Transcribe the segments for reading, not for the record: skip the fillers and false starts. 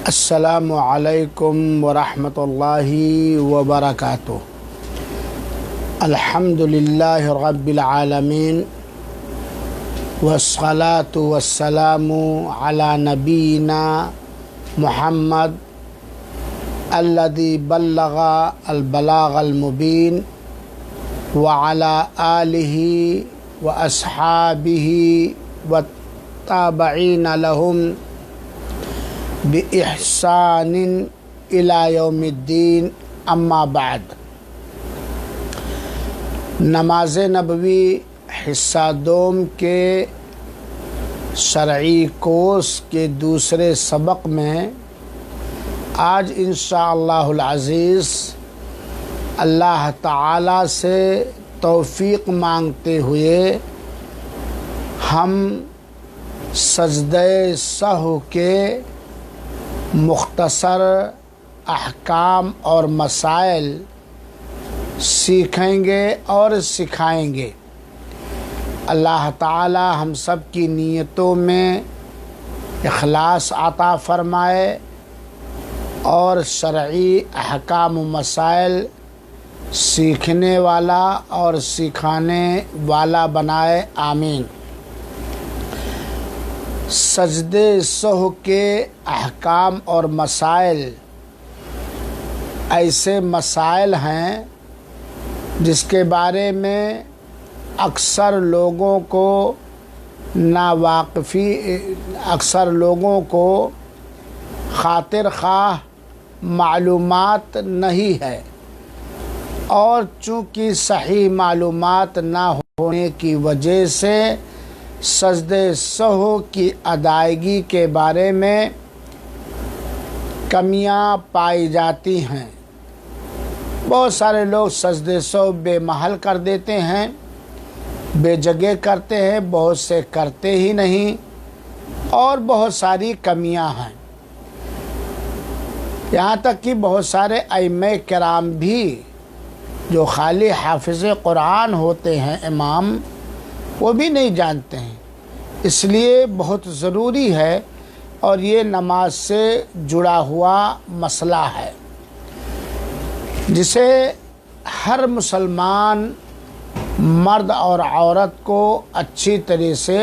السلام علیکم ورحمۃ اللہ وبرکاتہ۔ الحمد للہ رب العالمین والصلاة والسلام علی نبینا محمد الذی بلغ البلاغ المبین وعلی آلہ واصحابہ والتابعین لہم بإحسان إلى یوم الدین، اما بعد۔ نماز نبوی حصہ دوم کے شرعی کورس کے دوسرے سبق میں آج انشاءاللہ العزیز اللہ تعالی سے توفیق مانگتے ہوئے ہم سجدہ سہو کے مختصر احکام اور مسائل سیکھیں گے اور سکھائیں گے۔ اللہ تعالی ہم سب کی نیتوں میں اخلاص عطا فرمائے اور شرعی احکام و مسائل سیکھنے والا اور سکھانے والا بنائے، آمین۔ سجدے سہو کے احکام اور مسائل ایسے مسائل ہیں جس کے بارے میں اکثر لوگوں کو اکثر لوگوں کو خاطر خواہ معلومات نہیں ہے، اور چونکہ صحیح معلومات نہ ہونے کی وجہ سے سجدے سہو کی ادائیگی کے بارے میں کمیاں پائی جاتی ہیں۔ بہت سارے لوگ سجدے سہو بے محل کر دیتے ہیں، بے جگہ کرتے ہیں، بہت سے کرتے ہی نہیں، اور بہت ساری کمیاں ہیں۔ یہاں تک کہ بہت سارے ائمہ کرام بھی جو خالی حافظ قرآن ہوتے ہیں، امام، وہ بھی نہیں جانتے ہیں۔ اس لیے بہت ضروری ہے، اور یہ نماز سے جڑا ہوا مسئلہ ہے جسے ہر مسلمان مرد اور عورت کو اچھی طرح سے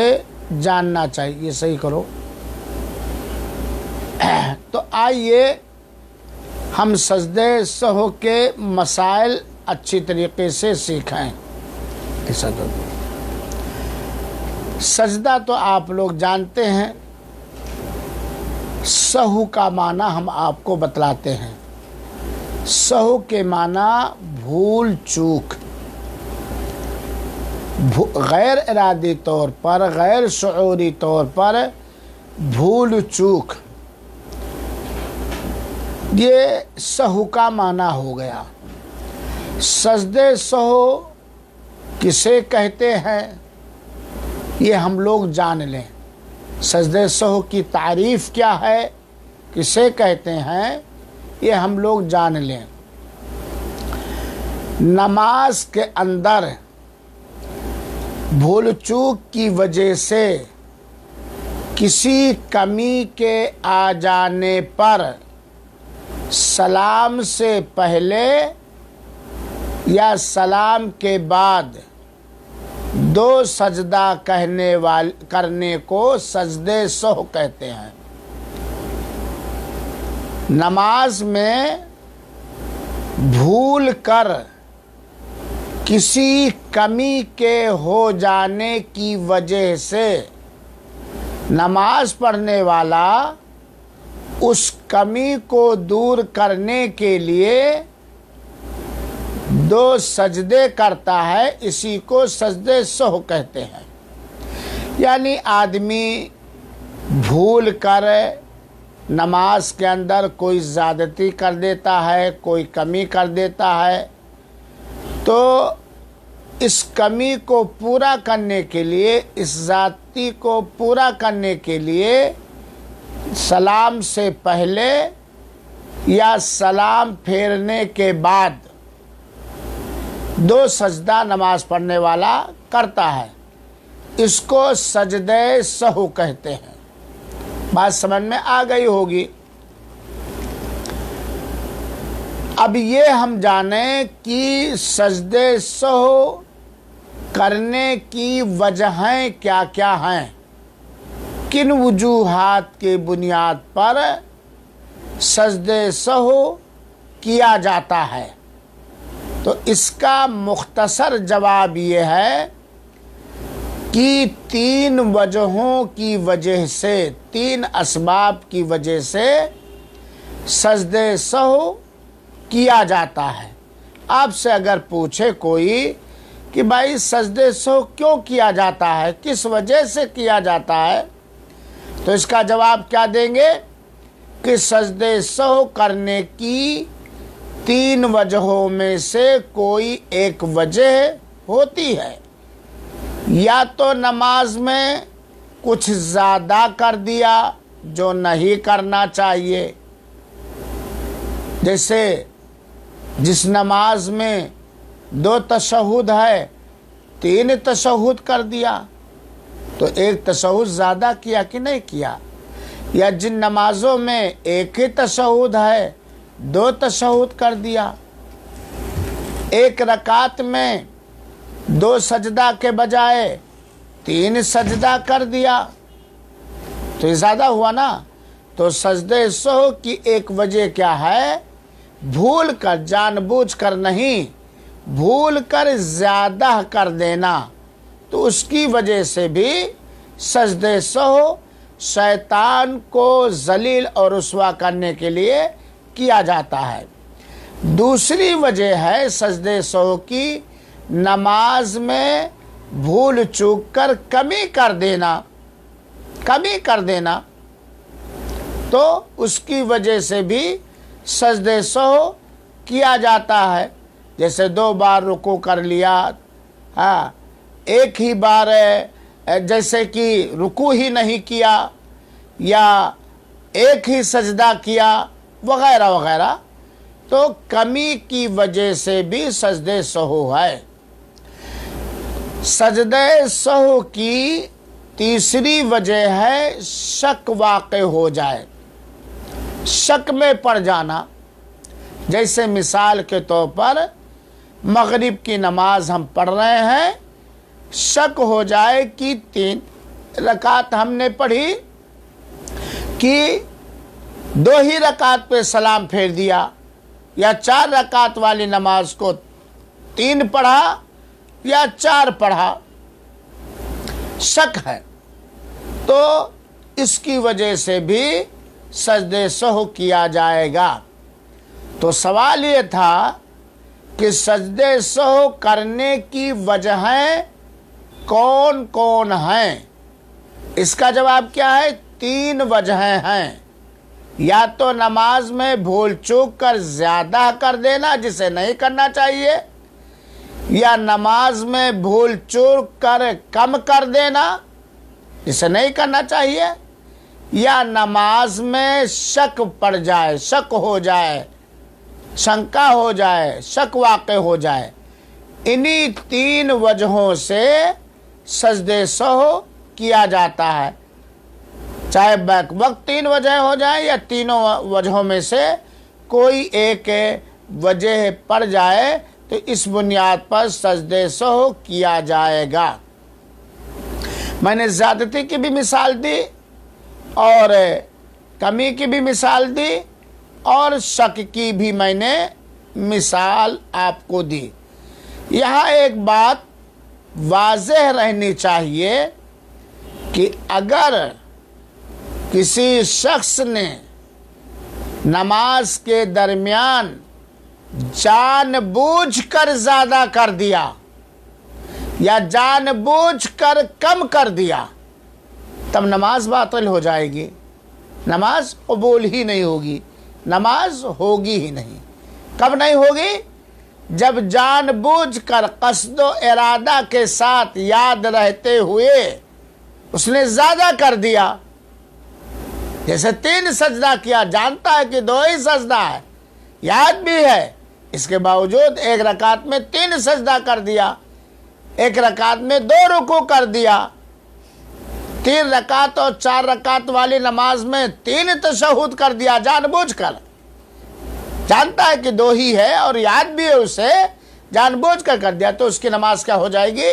جاننا چاہیے۔ یہ صحیح کرو۔ تو آئیے ہم سجدے سہو کے مسائل اچھی طریقے سے سیکھیں۔ سجدہ تو آپ لوگ جانتے ہیں، سہو کا معنی ہم آپ کو بتلاتے ہیں۔ سہو کے معنی بھول چوک، غیر ارادی طور پر، غیر شعوری طور پر بھول چوک، یہ سہو کا معنی ہو گیا۔ سجدے سہو کسے کہتے ہیں یہ ہم لوگ جان لیں۔ سجدے سہو کی تعریف کیا ہے، کسے کہتے ہیں، یہ ہم لوگ جان لیں۔ نماز کے اندر بھول چوک کی وجہ سے کسی کمی کے آ جانے پر سلام سے پہلے یا سلام کے بعد دو سجدہ کرنے کو سجدے سہو کہتے ہیں۔ نماز میں بھول کر کسی کمی کے ہو جانے کی وجہ سے نماز پڑھنے والا اس کمی کو دور کرنے کے لیے دو سجدے کرتا ہے، اسی کو سجدے سہو کہتے ہیں۔ یعنی آدمی بھول کر نماز کے اندر کوئی زیادتی کر دیتا ہے، کوئی کمی کر دیتا ہے، تو اس کمی کو پورا کرنے کے لیے، اس زیادتی کو پورا کرنے کے لیے سلام سے پہلے یا سلام پھیرنے کے بعد دو سجدہ نماز پڑھنے والا کرتا ہے، اس کو سجدہ سہو کہتے ہیں۔ بات سمجھ میں آ گئی ہوگی۔ اب یہ ہم جانیں کہ سجدے سہو کرنے کی وجہیں کیا کیا ہیں، کن وجوہات کی بنیاد پر سجدے سہو کیا جاتا ہے۔ تو اس کا مختصر جواب یہ ہے کہ 3 وجہوں کی وجہ سے، 3 اسباب کی وجہ سے سجدے سہو کیا جاتا ہے۔ آپ سے اگر پوچھے کوئی کہ بھائی سجدے سہو کیوں کیا جاتا ہے، کس وجہ سے کیا جاتا ہے، تو اس کا جواب کیا دیں گے کہ سجدے سہو کرنے کی 3 وجہوں میں سے کوئی ایک وجہ ہوتی ہے۔ یا تو نماز میں کچھ زیادہ کر دیا جو نہیں کرنا چاہیے، جیسے جس نماز میں 2 تشہد ہے 3 تشہد کر دیا تو 1 تشہد زیادہ کیا کہ نہیں کیا، یا جن نمازوں میں 1 ہی تشہد ہے 2 تشہد کر دیا، 1 رکعت میں 2 سجدہ کے بجائے 3 سجدہ کر دیا تو یہ زیادہ ہوا نا۔ تو سجدے سہو کی ایک وجہ کیا ہے، بھول کر، جان بوجھ کر نہیں، بھول کر زیادہ کر دینا، تو اس کی وجہ سے بھی سجدے سہو شیطان کو ذلیل اور رسوا کرنے کے لیے کیا جاتا ہے۔ دوسری وجہ ہے سجدے سہو کی، نماز میں بھول چوک کر کمی کر دینا تو اس کی وجہ سے بھی سجدے سہو کیا جاتا ہے۔ جیسے 2 بار رکوع کر لیا، ایک ہی بار جیسے کہ رکوع ہی نہیں کیا، یا ایک ہی سجدہ کیا وغیرہ وغیرہ، تو کمی کی وجہ سے بھی سجدے سہو ہے۔ سجدے سہو کی تیسری وجہ ہے شک واقع ہو جائے، شک میں پڑ جانا۔ جیسے مثال کے طور پر مغرب کی نماز ہم پڑھ رہے ہیں، شک ہو جائے کہ 3 رکعت ہم نے پڑھی کہ 2 ہی رکعت پہ سلام پھیر دیا، یا 4 رکعت والی نماز کو 3 پڑھا یا 4 پڑھا، شک ہے، تو اس کی وجہ سے بھی سجدے سہو کیا جائے گا۔ تو سوال یہ تھا کہ سجدے سہو کرنے کی وجہیں کون کون ہیں؟ اس کا جواب کیا ہے، 3 وجہیں ہیں۔ یا تو نماز میں بھول چوک کر زیادہ کر دینا جسے نہیں کرنا چاہیے، یا نماز میں بھول چوک کر کم کر دینا جسے نہیں کرنا چاہیے، یا نماز میں شک پڑ جائے، شک ہو جائے، شنکا ہو جائے، شک واقع ہو جائے۔ انہی 3 وجہوں سے سجدے سہو کیا جاتا ہے، چاہے بیک وقت 3 وجہ ہو جائیں یا تینوں وجہوں میں سے کوئی ایک وجہ پڑ جائے تو اس بنیاد پر سجدے سہو کیا جائے گا۔ میں نے زیادتی کی بھی مثال دی اور کمی کی بھی مثال دی اور شک کی بھی میں نے مثال آپ کو دی۔ یہاں ایک بات واضح رہنی چاہیے کہ اگر کسی شخص نے نماز کے درمیان جان بوجھ کر زیادہ کر دیا یا جان بوجھ کر کم کر دیا، تب نماز باطل ہو جائے گی، نماز قبول ہی نہیں ہوگی، نماز ہوگی ہی نہیں۔ کب نہیں ہوگی؟ جب جان بوجھ کر قصد و ارادہ کے ساتھ یاد رہتے ہوئے اس نے زیادہ کر دیا، جیسے 3 سجدہ کیا، جانتا ہے کہ 2 ہی سجدہ ہے، یاد بھی ہے، اس کے باوجود 1 رکعت میں 3 سجدہ کر دیا، 1 رکعت میں 2 رکوع کر دیا، 3 رکعت اور 4 رکعت والی نماز میں 3 تشہد کر دیا جان بوجھ کر، جانتا ہے کہ 2 ہی ہے اور یاد بھی ہے اسے، جان بوجھ کر دیا تو اس کی نماز کیا ہو جائے گی؟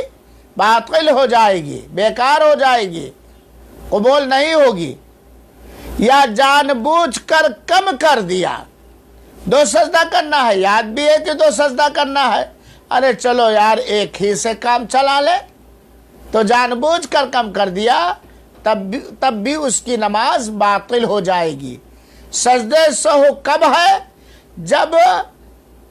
باطل ہو جائے گی، بیکار ہو جائے گی، قبول نہیں ہوگی۔ یا جان بوجھ کر کم کر دیا، 2 سجدہ کرنا ہے، یاد بھی ہے کہ 2 سجدہ کرنا ہے، ارے چلو یار ایک ہی سے کام چلا لے، تو جان بوجھ کر کم کر دیا، تب بھی اس کی نماز باطل ہو جائے گی۔ سجدے سہو کب ہے؟ جب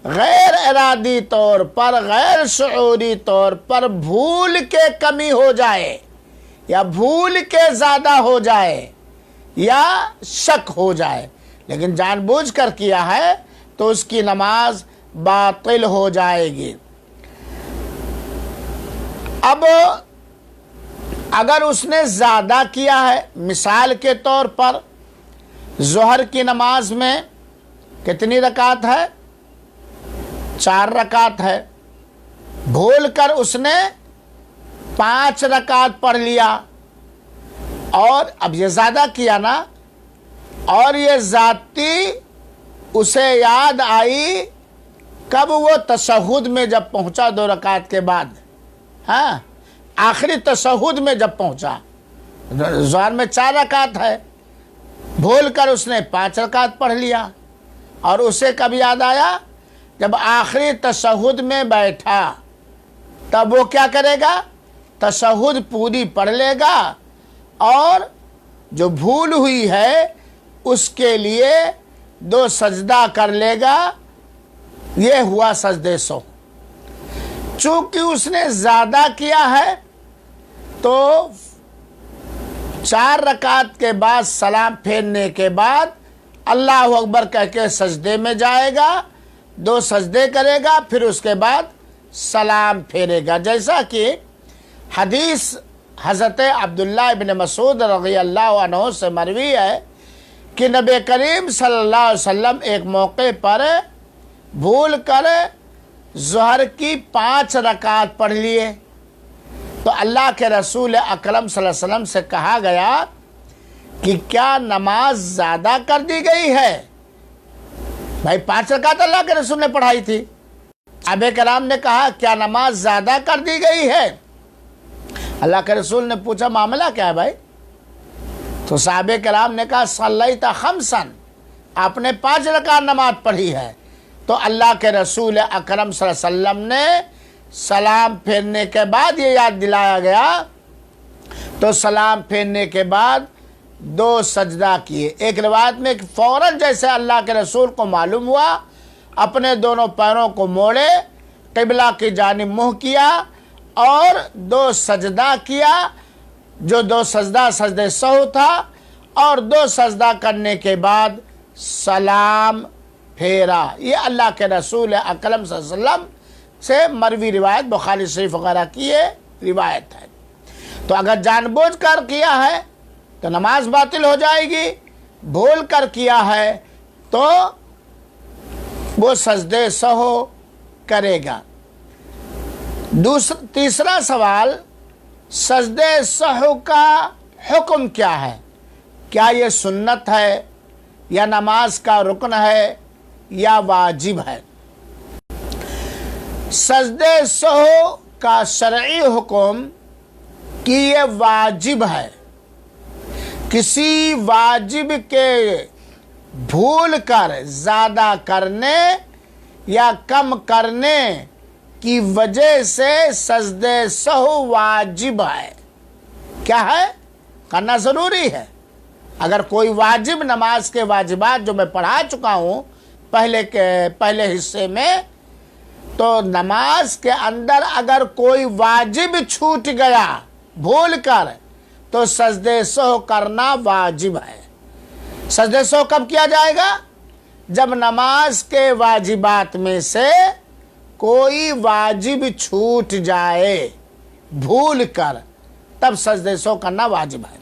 غیر ارادی طور پر، غیر شعوری طور پر بھول کے کمی ہو جائے، یا بھول کے زیادہ ہو جائے، یا شک ہو جائے، لیکن جان بوجھ کر کیا ہے تو اس کی نماز باطل ہو جائے گی۔ اب اگر اس نے زیادہ کیا ہے، مثال کے طور پر ظہر کی نماز میں کتنی رکعت ہے؟ 4 رکعت ہے، بھول کر اس نے 5 رکعت پڑھ لیا، اور اب یہ زیادہ کیا نا، اور یہ ذاتی اسے یاد آئی کب؟ وہ تشہد میں جب پہنچا 2 رکعت کے بعد، ہاں آخری تشہد میں جب پہنچا، ظہر میں 4 رکعت ہے، بھول کر اس نے 5 رکعت پڑھ لیا، اور اسے کب یاد آیا؟ جب آخری تشہد میں بیٹھا، تب وہ کیا کرے گا؟ تشہد پوری پڑھ لے گا، اور جو بھول ہوئی ہے اس کے لیے 2 سجدہ کر لے گا۔ یہ ہوا سجدے سہو۔ چونکہ اس نے زیادہ کیا ہے تو 4 رکعت کے بعد سلام پھیرنے کے بعد اللہ اکبر کہہ کے سجدے میں جائے گا، 2 سجدے کرے گا، پھر اس کے بعد سلام پھیرے گا، جیسا کہ حدیث حضرت عبداللہ ابن مسعود رضی اللہ عنہ سے مروی ہے کہ نبی کریم صلی اللہ علیہ وسلم ایک موقع پر بھول کر ظہر کی 5 رکعت پڑھ لیے، تو اللہ کے رسول اکرم صلی اللہ علیہ وسلم سے کہا گیا کہ کیا نماز زیادہ کر دی گئی ہے؟ بھائی 5 رکعت اللہ کے رسول نے پڑھائی تھی، صحابہ کرام نے کہا کیا نماز زیادہ کر دی گئی ہے؟ اللہ کے رسول نے پوچھا معاملہ کیا ہے بھائی؟ تو صحابہ کرام نے کہا صلیت خمسن، آپ نے 5 رکعت نماز پڑھی ہے۔ تو اللہ کے رسول اکرم صلی اللہ علیہ وسلم نے سلام پھیرنے کے بعد یہ یاد دلایا گیا، تو سلام پھیرنے کے بعد 2 سجدہ کیے۔ ایک روایت میں فوراً جیسے اللہ کے رسول کو معلوم ہوا، اپنے دونوں پیروں کو موڑے، قبلہ کی جانب منہ کیا اور 2 سجدہ کیا، جو 2 سجدہ سجدہ سہو تھا، اور 2 سجدہ کرنے کے بعد سلام پھیرا۔ یہ اللہ کے رسول اکرم صلی اللہ علیہ وسلم سے مروی روایت، بخاری شریف وغیرہ کی یہ روایت ہے۔ تو اگر جان بوجھ کر کیا ہے تو نماز باطل ہو جائے گی، بھول کر کیا ہے تو وہ سجدے سہو کرے گا۔ تیسرا سوال، سجدے سہو کا حکم کیا ہے؟ کیا یہ سنت ہے یا نماز کا رکن ہے یا واجب ہے؟ سجدے سہو کا شرعی حکم کہ یہ واجب ہے۔ کسی واجب کے بھول کر زیادہ کرنے یا کم کرنے کی وجہ سے سجدے سہو واجب ہے۔ کیا ہے؟ کرنا ضروری ہے۔ اگر کوئی واجب نماز کے واجبات جو میں پڑھا چکا ہوں پہلے حصے میں، تو نماز کے اندر اگر کوئی واجب چھوٹ گیا بھول کر تو سجدے سہو کرنا واجب ہے۔ سجدے سہو کب کیا جائے گا؟ جب نماز کے واجبات میں سے کوئی واجب چھوٹ جائے بھول کر، تب سجدے سہو کرنا واجب ہے۔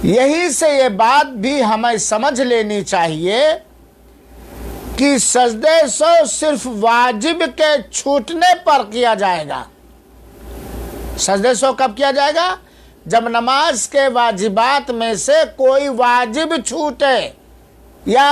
یہی سے یہ بات بھی ہمیں سمجھ لینی چاہیے کہ سجدے سہو صرف واجب کے چھوٹنے پر کیا جائے گا۔ سجدے سہو کب کیا جائے گا؟ جب نماز کے واجبات میں سے کوئی واجب چھوٹے یا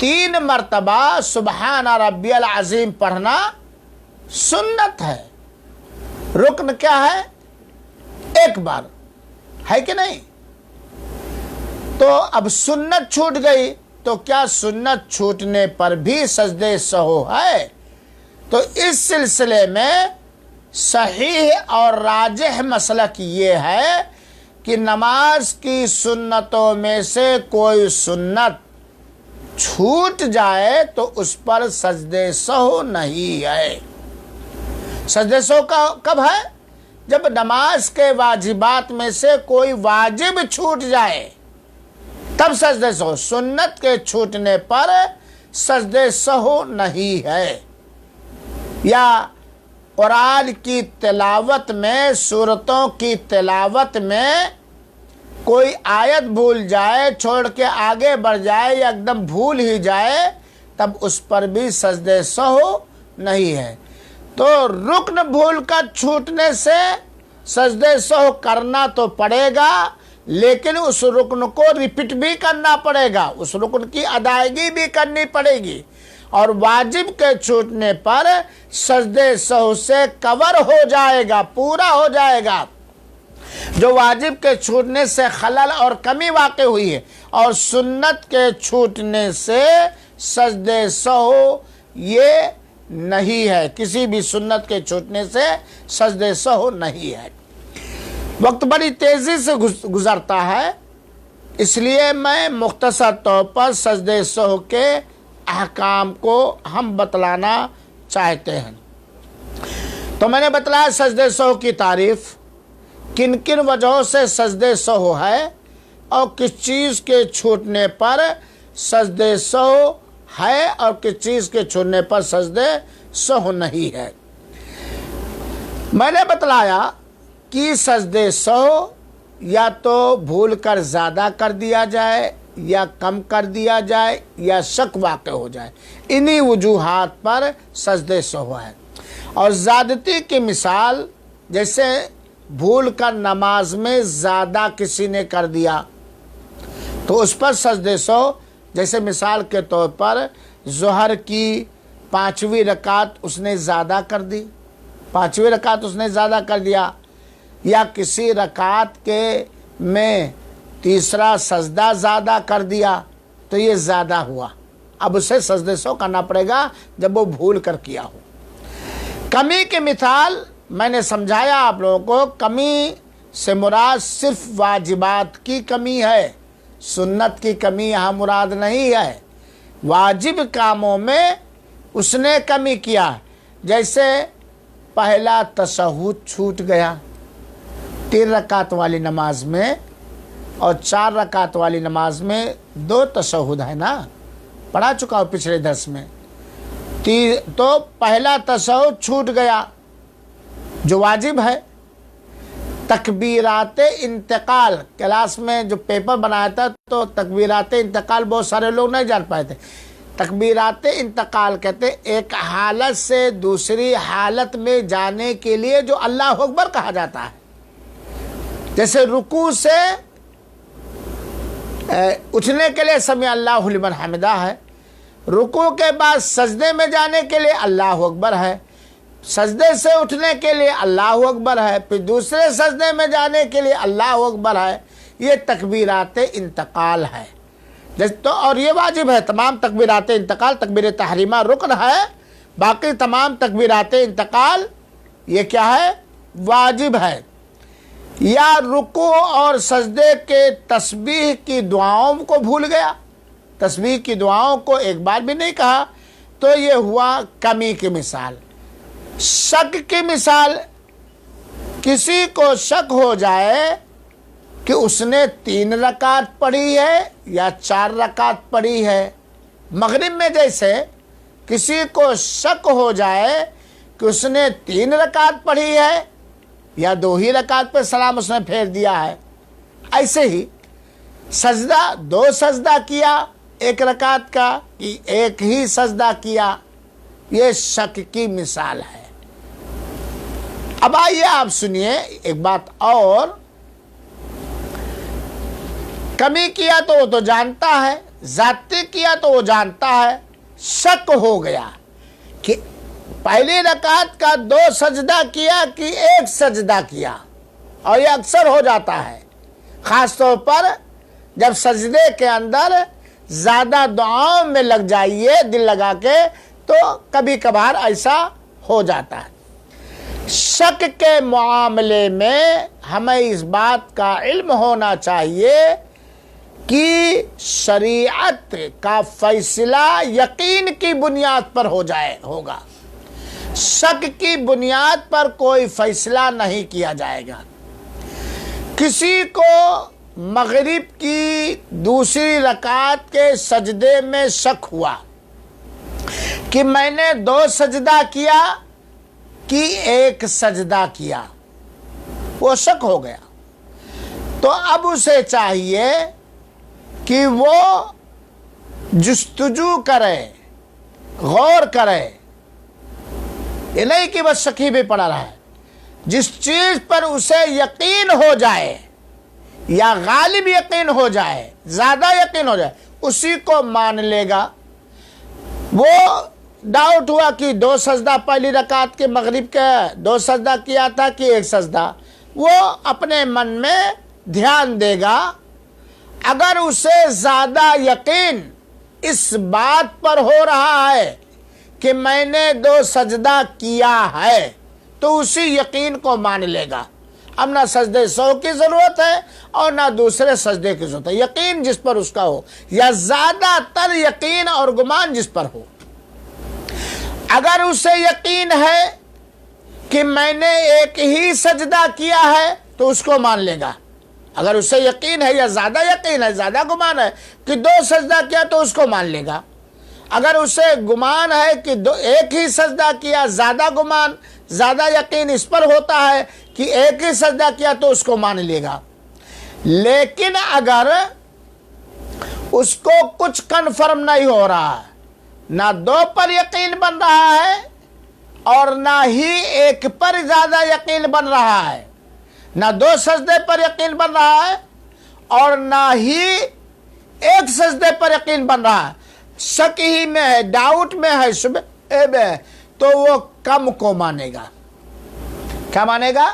3 مرتبہ سبحان ربی العظیم پڑھنا سنت ہے، رکن کیا ہے؟ ایک بار ہے کہ نہیں؟ تو اب سنت چھوٹ گئی تو کیا سنت چھوٹنے پر بھی سجدے سہو ہے؟ تو اس سلسلے میں صحیح اور راجح مسلک یہ ہے کہ نماز کی سنتوں میں سے کوئی سنت چھوٹ جائے تو اس پر سجدے سہو نہیں ہے۔ سجدے سہو کب ہے؟ جب نماز کے واجبات میں سے کوئی واجب چھوٹ جائے تب سجدے سہو، سنت کے چھوٹنے پر سجدے سہو نہیں ہے۔ یا قرآن کی تلاوت میں، سورتوں کی تلاوت میں کوئی آیت بھول جائے، چھوڑ کے آگے بڑھ جائے یا ایک دم بھول ہی جائے تب اس پر بھی سجدے سہو نہیں ہے۔ تو رکن بھول کر چھوٹنے سے سجدے سہو کرنا تو پڑے گا، لیکن اس رکن کو ریپیٹ بھی کرنا پڑے گا، اس رکن کی ادائیگی بھی کرنی پڑے گی، اور واجب کے چھوٹنے پر سجدے سہو سے کور ہو جائے گا، پورا ہو جائے گا۔ جو واجب کے چھوٹنے سے خلل اور کمی واقع ہوئی ہے، اور سنت کے چھوٹنے سے سجدے سہو یہ نہیں ہے، کسی بھی سنت کے چھوٹنے سے سجدے سہو نہیں ہے۔ وقت بڑی تیزی سے گزرتا ہے، اس لیے میں مختصر طور پر سجدے سہو کے احکام کو ہم بتلانا چاہتے ہیں۔ تو میں نے بتلایا سجدے سہو کی تعریف، کن کن وجہوں سے سجدے سہو ہے، اور کس چیز کے چھوٹنے پر سجدے سہو ہے اور کس چیز کے چھوٹنے پر سجدے سہو نہیں ہے۔ میں نے بتلایا کہ سجدے سہو یا تو بھول کر زیادہ کر دیا جائے یا کم کر دیا جائے یا شک واقع ہو جائے، انہی وجوہات پر سجدے سہو ہے۔ اور زیادتی کی مثال، جیسے بھول کر نماز میں زیادہ کسی نے کر دیا تو اس پر سجدے سہو، جیسے مثال کے طور پر ظہر کی 5ویں رکعت اس نے زیادہ کر دی، 5ویں رکعت اس نے زیادہ کر دیا، یا کسی رکعت کے میں تیسرا سجدہ زیادہ کر دیا تو یہ زیادہ ہوا، اب اسے سجدے سہو کرنا پڑے گا جب وہ بھول کر کیا ہو۔ کمی کی مثال میں نے سمجھایا آپ لوگوں کو، کمی سے مراد صرف واجبات کی کمی ہے، سنت کی کمی یہاں مراد نہیں ہے۔ واجب کاموں میں اس نے کمی کیا، جیسے پہلا تشہد چھوٹ گیا 3 رکعت والی نماز میں، اور 4 رکعت والی نماز میں 2 تشہد ہے نا، پڑھا چکا ہوں پچھلے درس میں۔ تو پہلا تشہد چھوٹ گیا جو واجب ہے۔ تکبیرات انتقال، کلاس میں جو پیپر بنایا تھا تو تکبیرات انتقال بہت سارے لوگ نہیں جان پائے تھے۔ تکبیرات انتقال کہتے ہیں ایک حالت سے دوسری حالت میں جانے کے لیے جو اللہ اکبر کہا جاتا ہے، جیسے رکوع سے اٹھنے کے لیے سمیع اللہ لمن حمدہ ہے، رکوع کے بعد سجدے میں جانے کے لیے اللہ اکبر ہے، سجدے سے اٹھنے کے لیے اللہ اکبر ہے، پھر دوسرے سجدے میں جانے کے لیے اللہ اکبر ہے۔ یہ تکبیرات انتقال ہے۔ تو اور یہ واجب ہے، تمام تکبیرات انتقال، تکبیر تحریمہ رکن ہے، باقی تمام تکبیرات انتقال یہ کیا ہے؟ واجب ہے۔ یا رکوع اور سجدے کے تسبیح کی دعاؤں کو بھول گیا، تسبیح کی دعاؤں کو ایک بار بھی نہیں کہا، تو یہ ہوا کمی کی مثال۔ شک کی مثال، کسی کو شک ہو جائے کہ اس نے 3 رکعت پڑھی ہے یا 4 رکعت پڑھی ہے، مغرب میں جیسے کسی کو شک ہو جائے کہ اس نے 3 رکعت پڑھی ہے یا 2 ہی رکعت پہ سلام اس نے پھیر دیا ہے، ایسے ہی سجدہ 2 سجدہ کیا 1 رکعت کا کہ 1 ہی سجدہ کیا، یہ شک کی مثال ہے۔ اب آئیے آپ سنیے ایک بات اور، کمی کیا تو وہ تو جانتا ہے ذاتی کیا تو وہ جانتا ہے، شک ہو گیا کہ پہلی رکعت کا 2 سجدہ کیا کہ 1 سجدہ کیا، اور یہ اکثر ہو جاتا ہے، خاص طور پر جب سجدے کے اندر زیادہ دعاؤں میں لگ جائیے دل لگا کے، تو کبھی کبھار ایسا ہو جاتا ہے۔ شک کے معاملے میں ہمیں اس بات کا علم ہونا چاہیے کہ شریعت کا فیصلہ یقین کی بنیاد پر ہوگا، شک کی بنیاد پر کوئی فیصلہ نہیں کیا جائے گا۔ کسی کو مغرب کی دوسری رکعت کے سجدے میں شک ہوا کہ میں نے 2 سجدہ کیا کہ 1 سجدہ کیا، وہ شک ہو گیا، تو اب اسے چاہیے کہ وہ جستجو کرے، غور کرے، یہ نہیں کہ بس شکی بھی پڑا رہا ہے۔ جس چیز پر اسے یقین ہو جائے یا غالب یقین ہو جائے، زیادہ یقین ہو جائے، اسی کو مان لے گا۔ وہ ڈاؤٹ ہوا کہ 2 سجدہ پہلی رکعت کے مغرب کے 2 سجدہ کیا تھا کہ 1 سجدہ، وہ اپنے من میں دھیان دے گا۔ اگر اسے زیادہ یقین اس بات پر ہو رہا ہے کہ میں نے 2 سجدہ کیا ہے، تو اسی یقین کو مان لے گا۔ اب نہ سجدے سہو کی ضرورت ہے اور نہ دوسرے سجدے کی ضرورت ہے، یقین جس پر اس کا ہو، یا زیادہ تر یقین اور گمان جس پر ہو۔ اگر اسے یقین ہے کہ میں نے 1 ہی سجدہ کیا ہے تو اس کو مان لے گا۔ اگر اسے یقین ہے یا زیادہ یقین ہے، زیادہ گمان ہے کہ 2 سجدہ کیا تو اس کو مان لے گا۔ اگر اسے گمان ہے کہ 1 ہی سجدہ کیا، زیادہ گمان، زیادہ یقین اس پر ہوتا ہے کہ 1 ہی سجدہ کیا تو اس کو مان لے گا۔ لیکن اگر اس کو کچھ کنفرم نہیں ہو رہا ہے، نہ 2 پر یقین بن رہا ہے اور نہ ہی 1 پر زیادہ یقین بن رہا ہے، نہ 2 سجدے پر یقین بن رہا ہے اور نہ ہی 1 سجدے پر یقین بن رہا ہے، شک ہی میں ہے، ڈاؤٹ میں ہے، شبہ میں ہے، تو وہ کم کو مانے گا۔ کیا مانے گا؟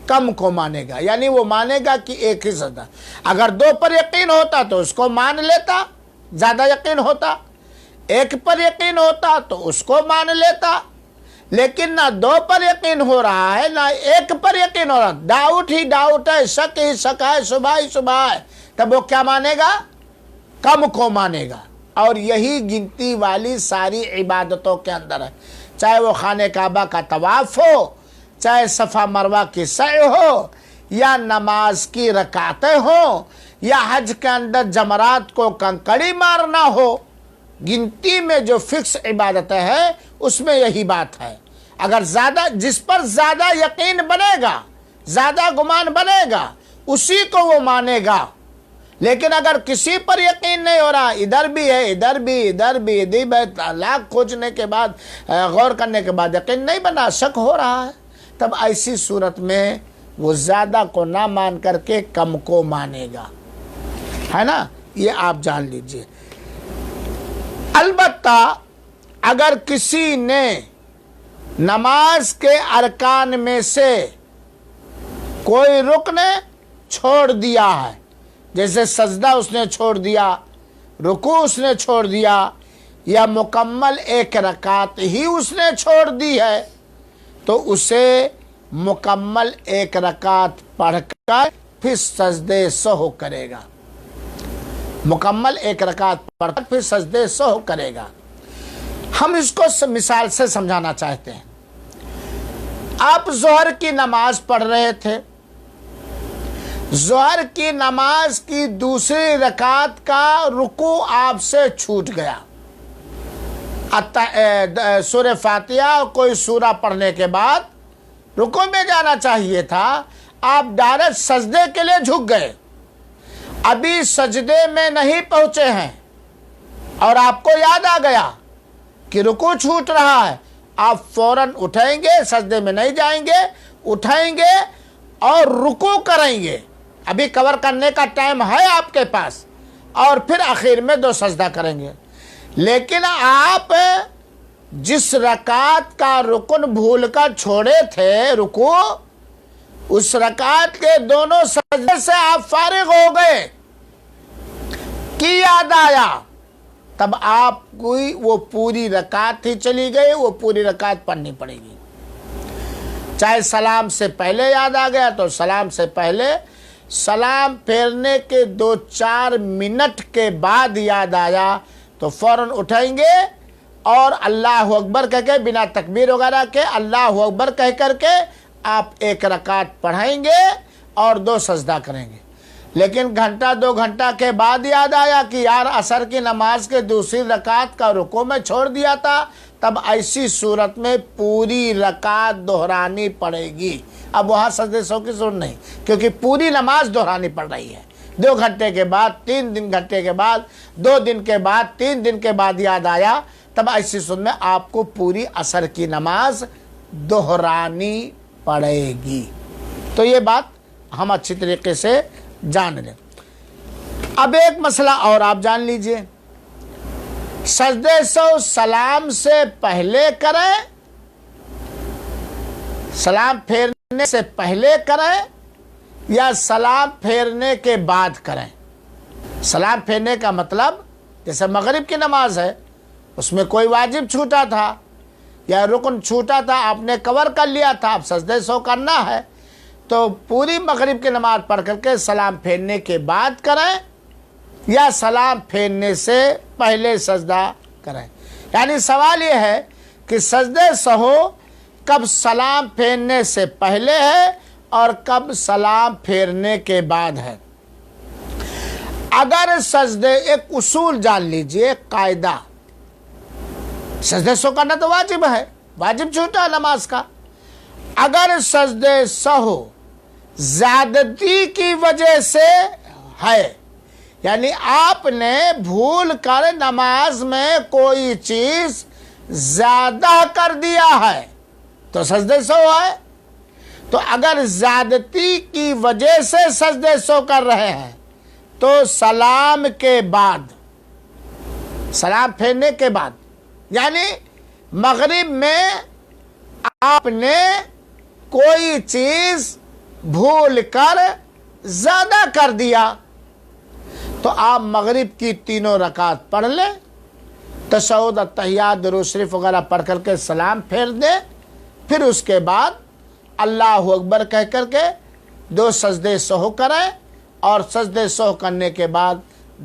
کم کو مانے گا، یعنی وہ مانے گا کہ 1 ہی سجدہ۔ اگر 2 پر یقین ہوتا تو اس کو مان لیتا، زیادہ یقین ہوتا، 1 پر یقین ہوتا تو اس کو مان لیتا، لیکن نہ 2 پر یقین ہو رہا ہے نہ 1 پر یقین ہو رہا، ڈاؤٹ ہی ڈاؤٹ ہے، شک ہی شک ہے، شبہ ہی شبہ ہے، تب وہ کیا مانے گا؟ کم کو مانے گا۔ اور یہی گنتی والی ساری عبادتوں کے اندر ہے، چاہے وہ خانہ کعبہ کا طواف ہو، چاہے صفا مروہ کی سعی ہو، یا نماز کی رکعتیں ہوں، یا حج کے اندر جمرات کو کنکڑی مارنا ہو، گنتی میں جو فکس عبادتیں ہیں اس میں یہی بات ہے۔ اگر زیادہ جس پر زیادہ یقین بنے گا، زیادہ گمان بنے گا، اسی کو وہ مانے گا۔ لیکن اگر کسی پر یقین نہیں ہو رہا، ادھر بھی ہے، ادھر بھی، ادھر بھی، لاکھ کھوجنے کے بعد، غور کرنے کے بعد یقین نہیں بنا، شک ہو رہا ہے، تب ایسی صورت میں وہ زیادہ کو نہ مان کر کے کم کو مانے گا، ہے نا؟ یہ آپ جان لیجئے۔ البتہ اگر کسی نے نماز کے ارکان میں سے کوئی رکن چھوڑ دیا ہے، جیسے سجدہ اس نے چھوڑ دیا، رکوع اس نے چھوڑ دیا، یا مکمل 1 رکعت ہی اس نے چھوڑ دی ہے، تو اسے مکمل 1 رکعت پڑھ کر پھر سجدے سہو کرے گا، مکمل 1 رکعت پڑھ کر پھر سجدے سہو کرے گا۔ ہم اس کو مثال سے سمجھانا چاہتے ہیں۔ آپ ظہر کی نماز پڑھ رہے تھے، ظہر کی نماز کی دوسری رکعت کا رکوع آپ سے چھوٹ گیا، سورہ فاتحہ اور کوئی سورہ پڑھنے کے بعد رکوع میں جانا چاہیے تھا، آپ ڈائریکٹ سجدے کے لیے جھک گئے، ابھی سجدے میں نہیں پہنچے ہیں اور آپ کو یاد آ گیا کہ رکوع چھوٹ رہا ہے، آپ فوراً اٹھیں گے، سجدے میں نہیں جائیں گے، اٹھیں گے اور رکوع کریں گے۔ ابھی کور کرنے کا ٹائم ہے آپ کے پاس، اور پھر آخر میں 2 سجدہ کریں گے۔ لیکن آپ جس رکعت کا رکن بھول کر چھوڑے تھے رکوع، اس رکعت کے دونوں سجدے سے آپ فارغ ہو گئے کی یاد آیا، تب آپ کوئی وہ پوری رکعت ہی چلی گئی، وہ پوری رکعت پڑھنی پڑے گی۔ چاہے سلام سے پہلے یاد آ گیا تو سلام سے پہلے، سلام پھیرنے کے 2-4 منٹ کے بعد یاد آیا تو فوراً اٹھیں گے اور اللہ اکبر کہہ کے، بنا تکبیر وغیرہ کے اللہ اکبر کہہ کر کے آپ 1 رکعت پڑھیں گے اور 2 سجدہ کریں گے۔ لیکن گھنٹہ 2 گھنٹہ کے بعد یاد آیا کہ یار عصر کی نماز کے دوسری رکعت کا رکوع میں چھوڑ دیا تھا، تب ایسی صورت میں پوری رکعت دہرانی پڑے گی۔ اب وہاں سجدے سہو کی ضرورت نہیں، کیونکہ پوری نماز دہرانی پڑ رہی ہے۔ 2 گھنٹے کے بعد، 3 گھنٹے کے بعد، 2 دن کے بعد، 3 دن کے بعد یاد آیا، تب ایسی صورت میں آپ کو پوری عصر کی نماز دہرانی پڑے گی۔ تو یہ بات ہم اچھی طریقے سے جان لیں۔ اب ایک مسئلہ اور آپ جان لیجئے، سجدے سہو سلام سے پہلے کریں، سلام پھیرنے سے پہلے کریں یا سلام پھیرنے کے بعد کریں۔ سلام پھیرنے کا مطلب جیسے مغرب کی نماز ہے، اس میں کوئی واجب چھوٹا تھا یا رکن چھوٹا تھا، آپ نے کور کر لیا تھا، اب سجدے سہو کرنا ہے تو پوری مغرب کی نماز پڑھ کر کے سلام پھیرنے کے بعد کریں یا سلام پھیرنے سے پہلے سجدہ کریں۔ یعنی سوال یہ ہے کہ سجدے سہو کب سلام پھیرنے سے پہلے ہے اور کب سلام پھیرنے کے بعد ہے۔ اگر سجدے، ایک اصول جان لیجئے، ایک قاعدہ، سجدے سہو کرنا تو واجب ہے، واجب چھوٹا نماز کا۔ اگر سجدے سہو زیادتی کی وجہ سے ہے، یعنی آپ نے بھول کر نماز میں کوئی چیز زیادہ کر دیا ہے تو سجدے سہو ہے۔ تو اگر زیادتی کی وجہ سے سجدے سہو کر رہے ہیں تو سلام کے بعد، سلام پھیرنے کے بعد، یعنی مغرب میں آپ نے کوئی چیز بھول کر زیادہ کر دیا تو آپ مغرب کی 3 رکعت پڑھ لیں، تشہد، التحیات، درود شریف وغیرہ پڑھ کر کے سلام پھیر دیں، پھر اس کے بعد اللہ اکبر کہہ کر کے 2 سجدے سہو کریں اور سجدے سہو کرنے کے بعد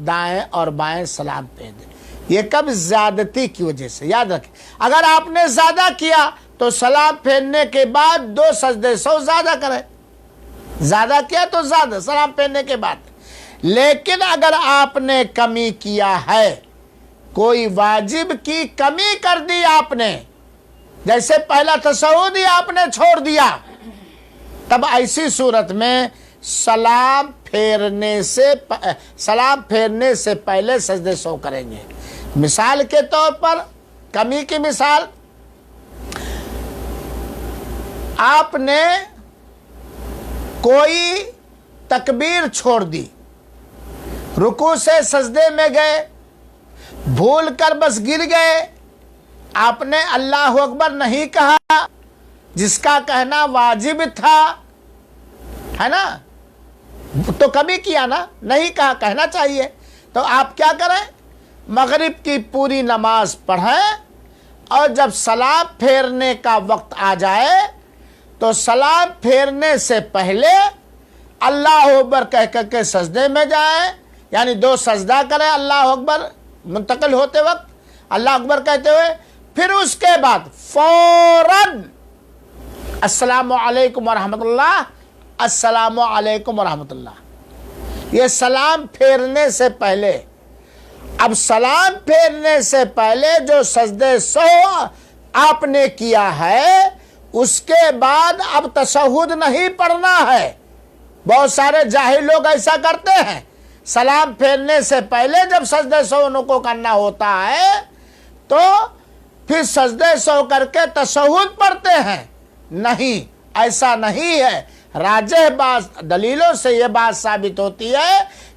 دائیں اور بائیں سلام پھیر دیں۔ یہ کب؟ زیادتی کی وجہ سے۔ یاد رکھیں، اگر آپ نے زیادہ کیا تو سلام پھیرنے کے بعد 2 سجدے سہو زیادہ کریں، زیادہ کیا تو زیادہ سلام پھیرنے کے بعد۔ لیکن اگر آپ نے کمی کیا ہے، کوئی واجب کی کمی کر دی آپ نے، جیسے پہلا تشہد ہی آپ نے چھوڑ دیا، تب ایسی صورت میں سلام پھیرنے سے پہلے سجدے سہو کریں گے۔ مثال کے طور پر، کمی کی مثال، آپ نے کوئی تکبیر چھوڑ دی، رکوع سے سجدے میں گئے، بھول کر بس گر گئے، آپ نے اللہ اکبر نہیں کہا جس کا کہنا واجب تھا، ہے نا، تو کبھی کیا نا، نہیں کہا، کہنا چاہیے۔ تو آپ کیا کریں؟ مغرب کی پوری نماز پڑھیں اور جب سلام پھیرنے کا وقت آ جائے تو سلام پھیرنے سے پہلے اللہ اکبر کہہ کر کے سجدے میں جائیں، یعنی 2 سجدہ کریں اللہ اکبر منتقل ہوتے وقت، اللہ اکبر کہتے ہوئے، پھر اس کے بعد فوراً السلام علیکم ورحمۃ اللہ، السلام علیکم ورحمۃ اللہ، یہ سلام پھیرنے سے پہلے۔ اب سلام پھیرنے سے پہلے جو سجدے سہو آپ نے کیا ہے، اس کے بعد اب تشہد نہیں پڑھنا ہے۔ بہت سارے جاہل لوگ ایسا کرتے ہیں، سلام پھیرنے سے پہلے جب سجدے سہو ان کو کرنا ہوتا ہے تو پھر سجدے سہو کر کے تشہد پڑھتے ہیں۔ نہیں، ایسا نہیں ہے۔ راجح دلیلوں سے یہ بات ثابت ہوتی ہے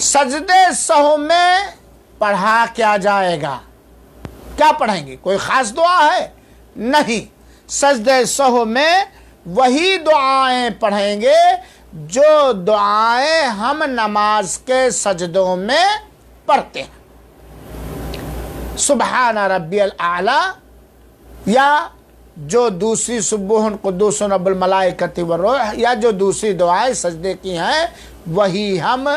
سجدے سہو میں پڑھا کیا جائے گا؟ کیا پڑھیں گے؟ کوئی خاص دعا ہے؟ نہیں، سجدے سہو میں وہی دعائیں پڑھیں گے جو دعائیں ہم نماز کے سجدوں میں پڑھتے ہیں۔ سبحان ربی الاعلی، یا جو دوسری سبوح قدوس رب الملائکۃ والروح، یا جو دوسری دعائیں سجدے کی ہیں وہی ہم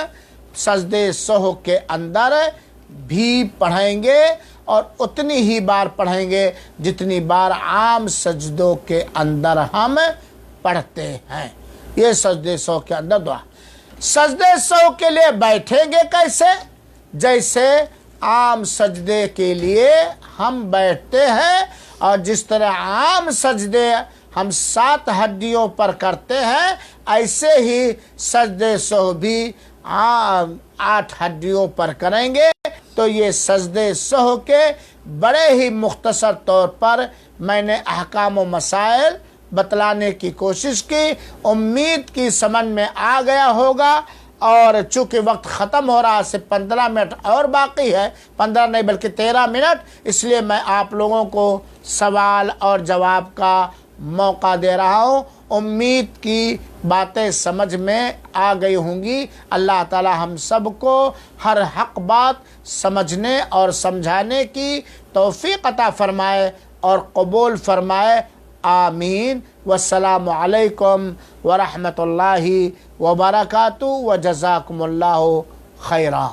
سجدے سہو کے اندر بھی پڑھیں گے، اور اتنی ہی بار پڑھیں گے جتنی بار عام سجدوں کے اندر ہم پڑھتے ہیں۔ یہ سجدے سہو کے اندر دعا۔ سجدے سہو کے لیے بیٹھیں گے کیسے؟ جیسے عام سجدے کے لیے ہم بیٹھتے ہیں، اور جس طرح عام سجدے ہم 7 ہڈیوں پر کرتے ہیں، ایسے ہی سجدے سہو بھی 8 ہڈیوں پر کریں گے۔ تو یہ سجدے سہو کے بڑے ہی مختصر طور پر میں نے احکام و مسائل بتلانے کی کوشش کی، امید کی سمجھ میں آ گیا ہوگا۔ اور چونکہ وقت ختم ہو رہا ہے، صرف 15 منٹ اور باقی ہے، 15 نہیں بلکہ 13 منٹ، اس لیے میں آپ لوگوں کو سوال اور جواب کا موقع دے رہا ہوں۔ امید کی باتیں سمجھ میں آ گئی ہوں گی۔ اللہ تعالی ہم سب کو ہر حق بات سمجھنے اور سمجھانے کی توفیق عطا فرمائے اور قبول فرمائے، آمین۔ والسلام علیکم ورحمۃ اللہ وبرکاتہ، وجزاکم اللہ خیرا۔